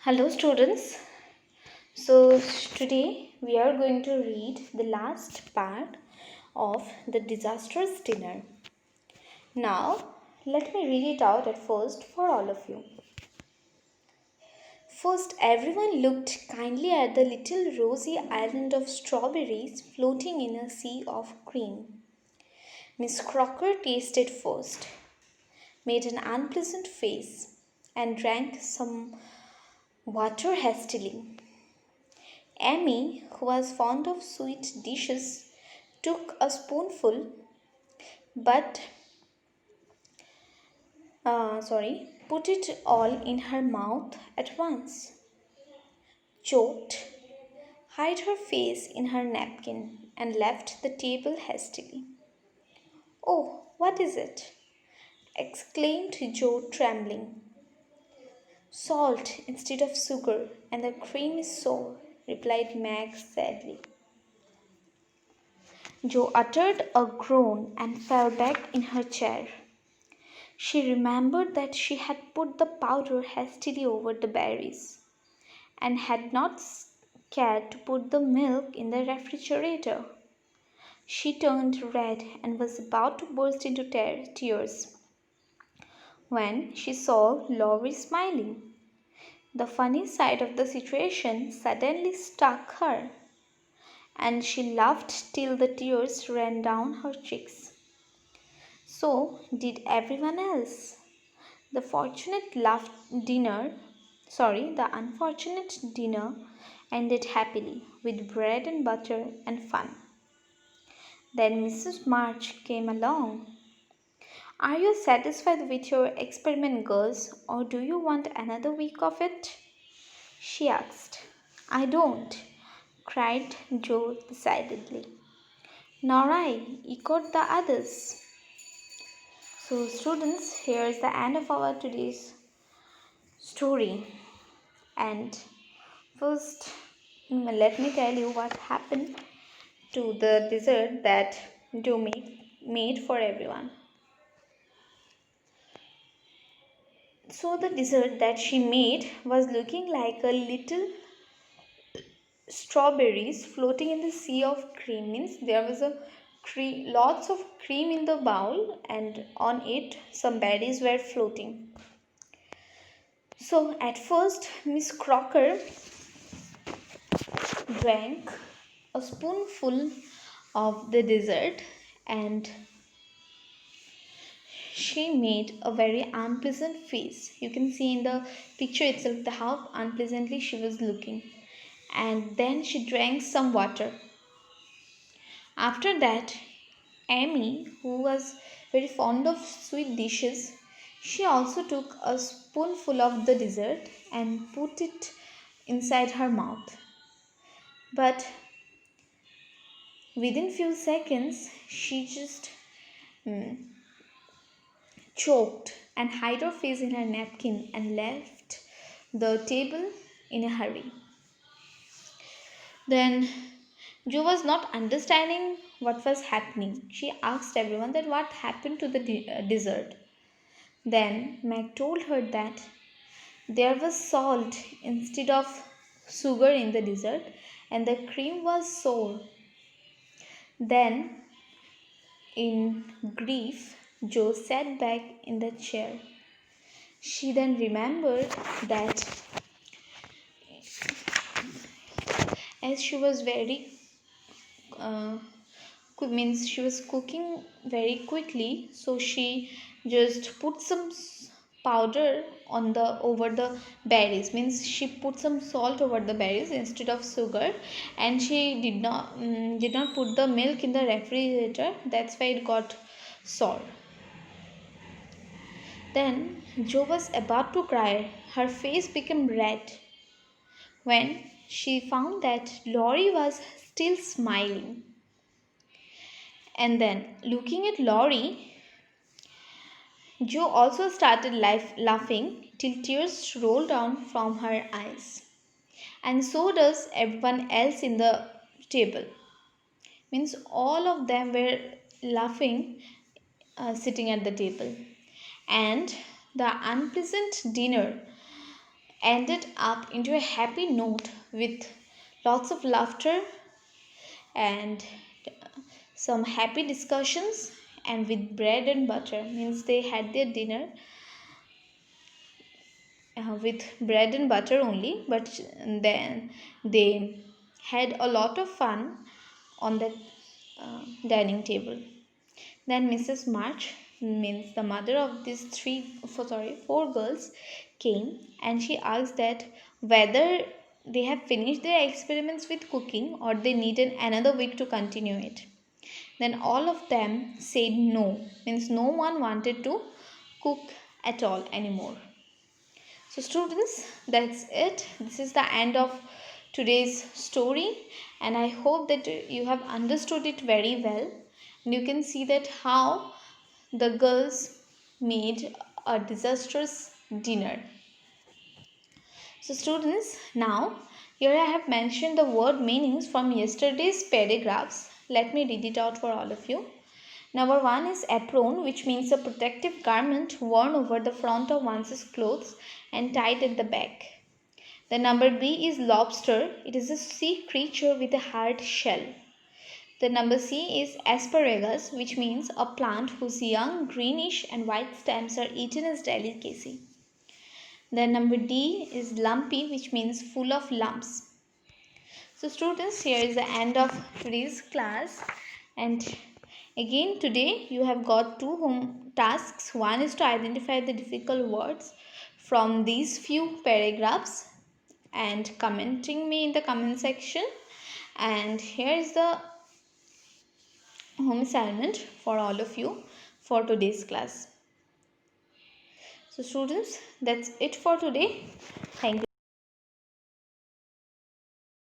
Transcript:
Hello, students. So, today we are going to read the last part of the Disastrous Dinner. Now, let me read it out at first for all of you. First, everyone looked kindly at the little rosy island of strawberries floating in a sea of cream. Miss Crocker tasted first, made an unpleasant face, and drank some water hastily. Amy, who was fond of sweet dishes, took a spoonful but put it all in her mouth at once, choked, hid her face in her napkin, and left the table hastily. Oh, what is it? Exclaimed Joe, trembling. Salt instead of sugar, and the cream is sour, replied Meg sadly. Jo uttered a groan and fell back in her chair. She remembered that she had put the powder hastily over the berries and had not cared to put the milk in the refrigerator. She turned red and was about to burst into tears when she saw Laurie smiling. The funny side of the situation suddenly struck her, and she laughed till the tears ran down her cheeks. So did everyone else. The fortunate laugh dinner, the unfortunate dinner ended happily with bread and butter and fun. Then Mrs. March came along. Are you satisfied with your experiment, girls, or do you want another week of it? She asked. I don't, cried Joe decidedly. Nor I, echoed the others. So, students, here is the end of our today's story. And first, let me tell you what happened to the dessert that Joe made for everyone. So, the dessert that she made was looking like a little strawberries floating in the sea of cream. Means there was lots of cream in the bowl, and on it some berries were floating. So, at first, Miss Crocker drank a spoonful of the dessert and she made a very unpleasant face. You can see in the picture itself the how unpleasantly she was looking. And then she drank some water. After that, Amy, who was very fond of sweet dishes, she also took a spoonful of the dessert and put it inside her mouth. But within few seconds, she just choked and hid her face in her napkin and left the table in a hurry. Then Jo was not understanding what was happening. She asked everyone that what happened to the dessert. Then Meg told her that there was salt instead of sugar in the dessert and the cream was sour. Then, in grief, Jo sat back in the chair. She then remembered that as she was very means she was cooking very quickly, so she just put some powder on the over the berries, means she put some salt over the berries instead of sugar, and she did not put the milk in the refrigerator. That's why it got sour. Then Jo was about to cry. Her face became red when she found that Laurie was still smiling. And then, looking at Laurie, Jo also started laughing till tears rolled down from her eyes. And so does everyone else in the table. Means all of them were laughing sitting at the table. And the unpleasant dinner ended up into a happy note with lots of laughter and some happy discussions, and with bread and butter, means they had their dinner with bread and butter only, but then they had a lot of fun on that dining table. Then Mrs. March, means the mother of these four girls, came and she asked that whether they have finished their experiments with cooking or they needed another week to continue it. Then all of them said no, means no one wanted to cook at all anymore. So students, that's it. This is the end of today's story, and I hope that you have understood it very well. And you can see that how the girls made a disastrous dinner. So students, now here I have mentioned the word meanings from yesterday's paragraphs. Let me read it out for all of you. Number 1 is apron, which means a protective garment worn over the front of one's clothes and tied at the back. The number B is lobster. It is a sea creature with a hard shell. The number C is asparagus, which means a plant whose young greenish and white stems are eaten as delicacy. The number D is lumpy, which means full of lumps. So students, here is the end of today's class, and again today you have got two home tasks. One is to identify the difficult words from these few paragraphs and commenting me in the comment section, and here is the home assignment for all of you for today's class. So students, that's it for today. Thank you.